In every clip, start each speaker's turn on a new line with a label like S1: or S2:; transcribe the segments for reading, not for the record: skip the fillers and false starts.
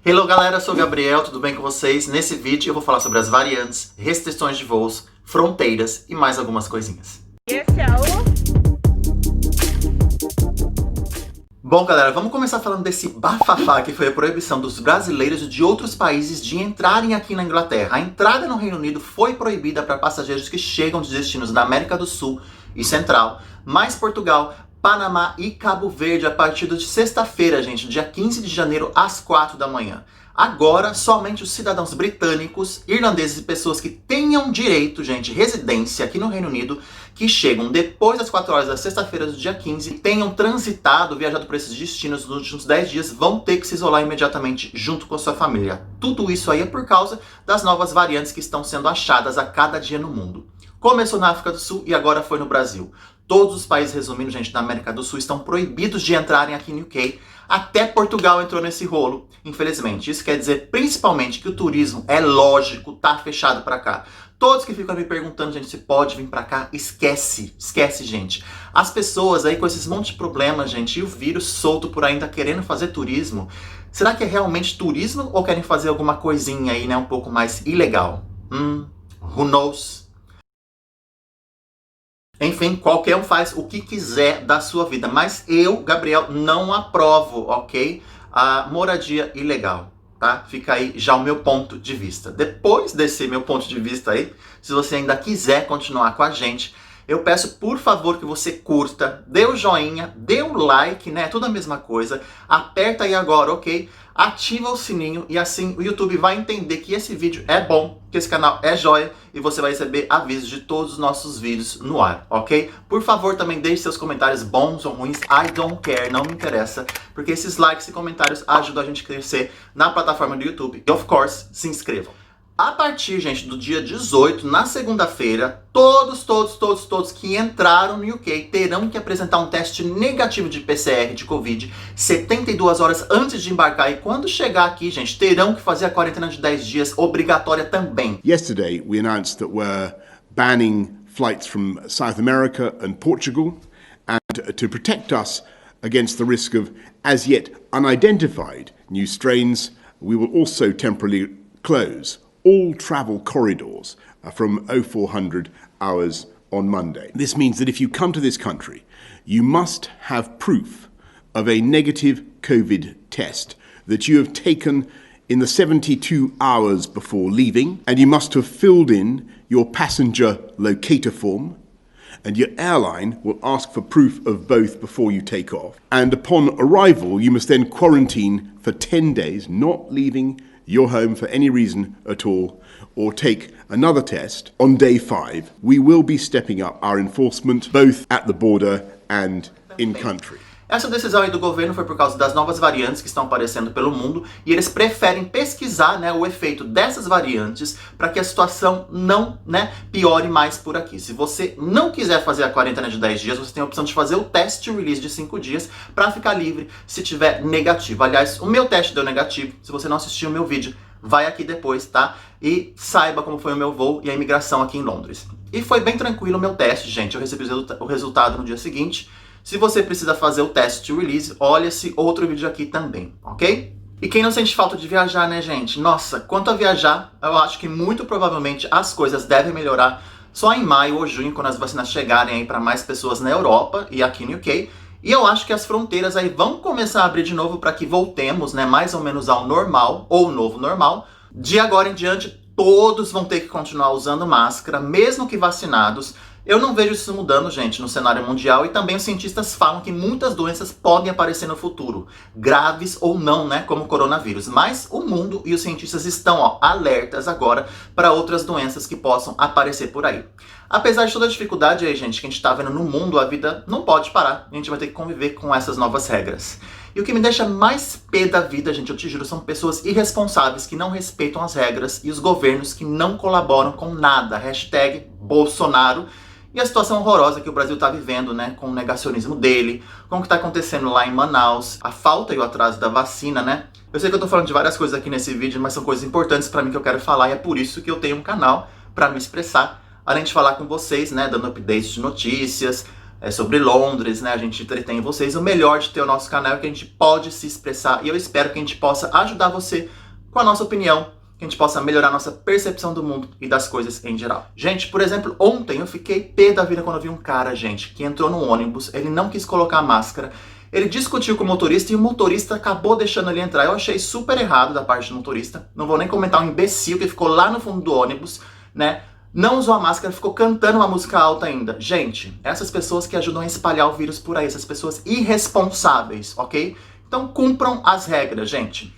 S1: Hello galera, eu sou o Gabriel, tudo bem com vocês? Nesse vídeo eu vou falar sobre as variantes, restrições de voos, fronteiras e mais algumas coisinhas.
S2: Esse é o...
S1: Bom galera, vamos começar falando desse bafafá que foi a proibição dos brasileiros e de outros países de entrarem aqui na Inglaterra. A entrada no Reino Unido foi proibida para passageiros que chegam de destinos da América do Sul e Central, mais Portugal, Panamá e Cabo Verde a partir de sexta-feira, gente, dia 15 de janeiro às 4 da manhã. Agora, somente os cidadãos britânicos, irlandeses e pessoas que tenham direito, gente, residência aqui no Reino Unido, que chegam depois das 4 horas da sexta-feira do dia 15, tenham transitado, viajado por esses destinos nos últimos 10 dias, vão ter que se isolar imediatamente junto com a sua família. Tudo isso aí é por causa das novas variantes que estão sendo achadas a cada dia no mundo. Começou na África do Sul e agora foi no Brasil. Todos os países, resumindo, gente, da América do Sul estão proibidos de entrarem aqui no UK. Até Portugal entrou nesse rolo, infelizmente. Isso quer dizer, principalmente, que o turismo, é lógico, tá fechado pra cá. Todos que ficam me perguntando, gente, se pode vir pra cá, esquece, gente. As pessoas aí com esses monte de problemas, gente, e o vírus solto por aí ainda querendo fazer turismo, será que é realmente turismo ou querem fazer alguma coisinha aí, né, um pouco mais ilegal? Who knows? Enfim, qualquer um faz o que quiser da sua vida, mas eu, Gabriel, não aprovo, ok? A moradia ilegal, tá? Fica aí já o meu ponto de vista. Depois desse meu ponto de vista aí, se você ainda quiser continuar com a gente, eu peço, por favor, que você curta, dê o joinha, dê o like, né? Tudo a mesma coisa. Aperta aí agora, ok? Ativa o sininho e assim o YouTube vai entender que esse vídeo é bom, que esse canal é joia e você vai receber avisos de todos os nossos vídeos no ar, ok? Por favor, também deixe seus comentários bons ou ruins, I don't care, não me interessa, porque esses likes e comentários ajudam a gente a crescer na plataforma do YouTube. E, of course, se inscrevam. A partir, gente, do dia 18, na segunda-feira, todos que entraram no UK terão que apresentar um teste negativo de PCR de Covid 72 horas antes de embarcar. E quando chegar aqui, gente, terão que fazer a quarentena de 10 dias obrigatória também.
S3: Yesterday, we announced that we're banning flights from South America and Portugal, and to protect us against the risk of as yet unidentified new strains, we will also temporarily close all travel corridors from 0400 hours on Monday. This means that if you come to this country, you must have proof of a negative COVID test that you have taken in the 72 hours before leaving, and you must have filled in your passenger locator form, and your airline will ask for proof of both before you take off. And upon arrival, you must then quarantine for 10 days, not leaving your home for any reason at all, or take another test. On day 5, we will be stepping up our enforcement both at the border and in country.
S1: Essa decisão aí do governo foi por causa das novas variantes que estão aparecendo pelo mundo e eles preferem pesquisar, né, o efeito dessas variantes para que a situação não, né, piore mais por aqui. Se você não quiser fazer a quarentena de 10 dias, você tem a opção de fazer o teste release de 5 dias para ficar livre se tiver negativo. Aliás, o meu teste deu negativo. Se você não assistiu o meu vídeo, vai aqui depois, tá? E saiba como foi o meu voo e a imigração aqui em Londres. E foi bem tranquilo o meu teste, gente. Eu recebi o resultado no dia seguinte. Se você precisa fazer o teste release, olha esse outro vídeo aqui também, ok? E quem não sente falta de viajar, né, gente? Nossa, quanto a viajar, eu acho que muito provavelmente as coisas devem melhorar só em maio ou junho, quando as vacinas chegarem aí para mais pessoas na Europa e aqui no UK. E eu acho que as fronteiras aí vão começar a abrir de novo para que voltemos, né, mais ou menos ao normal, ou novo normal. De agora em diante, todos vão ter que continuar usando máscara, mesmo que vacinados. Eu não vejo isso mudando, gente, no cenário mundial, e também os cientistas falam que muitas doenças podem aparecer no futuro, graves ou não, né, como o coronavírus. Mas o mundo e os cientistas estão, ó, alertas agora para outras doenças que possam aparecer por aí. Apesar de toda a dificuldade aí, gente, que a gente tá vendo no mundo, a vida não pode parar. A gente vai ter que conviver com essas novas regras. E o que me deixa mais pé da vida, gente, eu te juro, são pessoas irresponsáveis que não respeitam as regras e os governos que não colaboram com nada. Hashtag Bolsonaro. E a situação horrorosa que o Brasil está vivendo, né, com o negacionismo dele, com o que está acontecendo lá em Manaus, a falta e o atraso da vacina, né? Eu sei que eu tô falando de várias coisas aqui nesse vídeo, mas são coisas importantes para mim que eu quero falar, e é por isso que eu tenho um canal para me expressar, além de falar com vocês, né, dando updates de notícias, sobre Londres, né? A gente entretém vocês. O melhor de ter o nosso canal é que a gente pode se expressar e eu espero que a gente possa ajudar você com a nossa opinião, que a gente possa melhorar a nossa percepção do mundo e das coisas em geral. Gente, por exemplo, ontem eu fiquei pé da vida quando eu vi um cara, gente, que entrou no ônibus, ele não quis colocar máscara, ele discutiu com o motorista e o motorista acabou deixando ele entrar. Eu achei super errado da parte do motorista, não vou nem comentar, um imbecil que ficou lá no fundo do ônibus, né? Não usou a máscara, ficou cantando uma música alta ainda. Gente, essas pessoas que ajudam a espalhar o vírus por aí, essas pessoas irresponsáveis, ok? Então cumpram as regras, gente.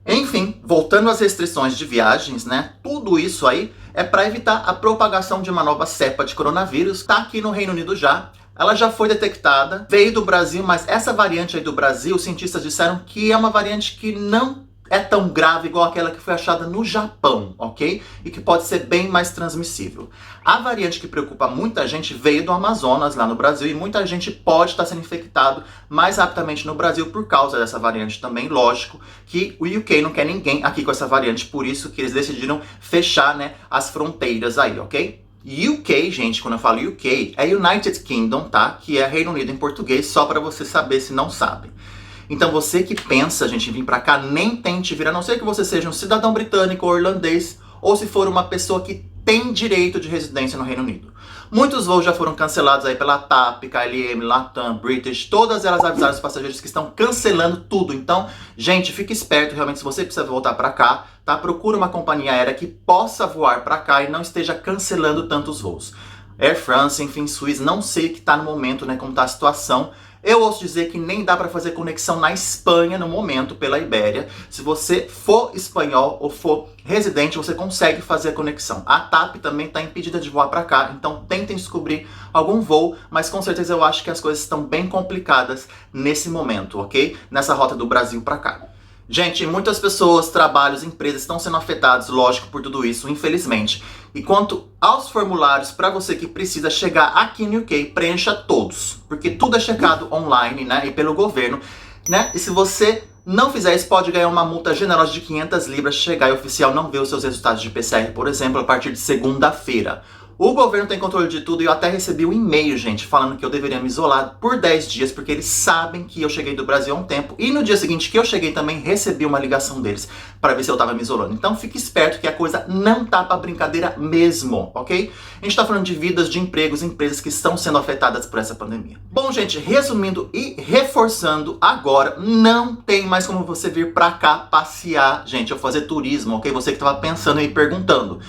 S1: Enfim, voltando às restrições de viagens, né? Tudo isso aí é para evitar a propagação de uma nova cepa de coronavírus. Tá aqui no Reino Unido já. Ela já foi detectada, veio do Brasil, mas essa variante aí do Brasil, os cientistas disseram que é uma variante que não é tão grave igual aquela que foi achada no Japão, ok? E que pode ser bem mais transmissível. A variante que preocupa muita gente veio do Amazonas, lá no Brasil, e muita gente pode estar sendo infectado mais rapidamente no Brasil por causa dessa variante também. Lógico que o UK não quer ninguém aqui com essa variante, por isso que eles decidiram fechar, né, as fronteiras aí, ok? UK, gente, quando eu falo UK, é United Kingdom, tá? Que é Reino Unido em português, só para você saber se não sabe. Então você que pensa, gente, em vir pra cá, nem tente vir, a não ser que você seja um cidadão britânico ou irlandês, ou se for uma pessoa que tem direito de residência no Reino Unido. Muitos voos já foram cancelados aí pela TAP, KLM, Latam, British, todas elas avisaram os passageiros que estão cancelando tudo. Então, gente, fique esperto, realmente, se você precisa voltar pra cá, tá? Procura uma companhia aérea que possa voar pra cá e não esteja cancelando tantos voos. Air France, enfim, Swiss, não sei o que tá no momento, né, como tá a situação. Eu ouço dizer que nem dá para fazer conexão na Espanha no momento pela Ibéria. Se você for espanhol ou for residente, você consegue fazer a conexão. A TAP também está impedida de voar para cá, então tentem descobrir algum voo, mas com certeza eu acho que as coisas estão bem complicadas nesse momento, ok? Nessa rota do Brasil para cá. Gente, muitas pessoas, trabalhos, empresas estão sendo afetados, lógico, por tudo isso, infelizmente. E quanto aos formulários, para você que precisa chegar aqui no UK, preencha todos, porque tudo é checado online, né, e pelo governo, né? E se você não fizer isso, pode ganhar uma multa generosa de 500 libras, chegar e o oficial não ver os seus resultados de PCR, por exemplo, a partir de segunda-feira. O governo tem controle de tudo e eu até recebi um e-mail, gente, falando que eu deveria me isolar por 10 dias, porque eles sabem que eu cheguei do Brasil há um tempo. E no dia seguinte que eu cheguei também, recebi uma ligação deles para ver se eu tava me isolando. Então fique esperto que a coisa não tá pra brincadeira mesmo, ok? A gente tá falando de vidas, de empregos, empresas que estão sendo afetadas por essa pandemia. Bom, gente, resumindo e reforçando agora, não tem mais como você vir pra cá passear, gente, ou fazer turismo, ok? Você que tava pensando e perguntando.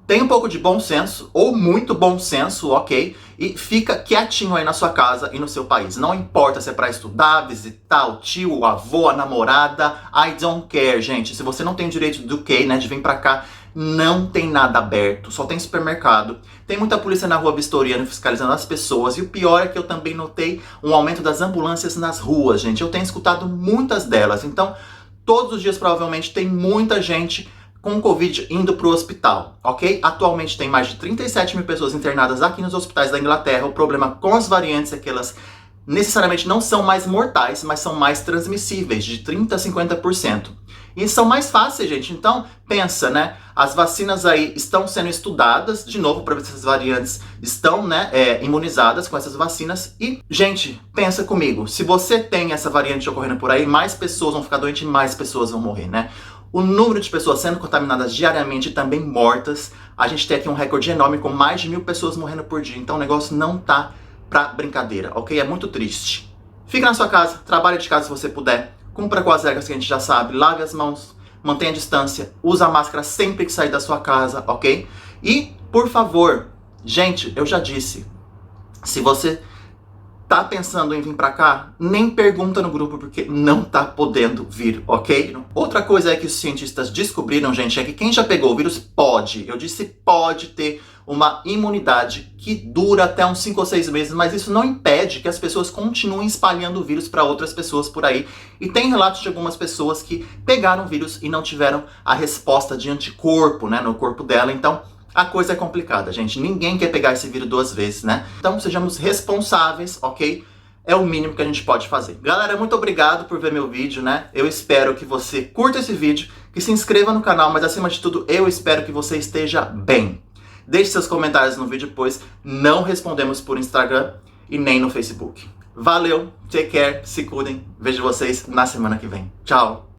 S1: Tem um pouco de bom senso, ou muito bom senso, ok? E fica quietinho aí na sua casa e no seu país. Não importa se é pra estudar, visitar o tio, o avô, a namorada, I don't care, gente. Se você não tem direito do UK, né, de vir pra cá, não tem nada aberto, só tem supermercado. Tem muita polícia na rua vistoriando, fiscalizando as pessoas. E o pior é que eu também notei um aumento das ambulâncias nas ruas, gente. Eu tenho escutado muitas delas. Então, todos os dias provavelmente tem muita gente com Covid indo para o hospital, ok? Atualmente tem mais de 37 mil pessoas internadas aqui nos hospitais da Inglaterra. O problema com as variantes é que elas necessariamente não são mais mortais, mas são mais transmissíveis, de 30% a 50%. E são mais fáceis, gente. Então, pensa, né? As vacinas aí estão sendo estudadas, de novo, para ver se essas variantes estão, né, imunizadas com essas vacinas. E, gente, pensa comigo. Se você tem essa variante ocorrendo por aí, mais pessoas vão ficar doentes e mais pessoas vão morrer, né? O número de pessoas sendo contaminadas diariamente e também mortas, a gente tem aqui um recorde enorme com mais de 1.000 pessoas morrendo por dia. Então o negócio não tá pra brincadeira, ok? É muito triste. Fica na sua casa, trabalhe de casa se você puder, cumpra com as regras que a gente já sabe, lave as mãos, mantenha a distância, usa a máscara sempre que sair da sua casa, ok? E, por favor, gente, eu já disse, se você tá pensando em vir pra cá, nem pergunta no grupo, porque não tá podendo vir, ok? Outra coisa é que os cientistas descobriram, gente, é que quem já pegou o vírus pode, eu disse pode ter uma imunidade que dura até uns 5 ou 6 meses, mas isso não impede que as pessoas continuem espalhando o vírus para outras pessoas por aí. E tem relatos de algumas pessoas que pegaram o vírus e não tiveram a resposta de anticorpo, né, no corpo dela. Então, a coisa é complicada, gente. Ninguém quer pegar esse vírus 2 vezes, né? Então, sejamos responsáveis, ok? É o mínimo que a gente pode fazer. Galera, muito obrigado por ver meu vídeo, né? Eu espero que você curta esse vídeo, que se inscreva no canal, mas acima de tudo, eu espero que você esteja bem. Deixe seus comentários no vídeo, pois não respondemos por Instagram. e nem no Facebook. Valeu, take care, se cuidem, vejo vocês na semana que vem. Tchau!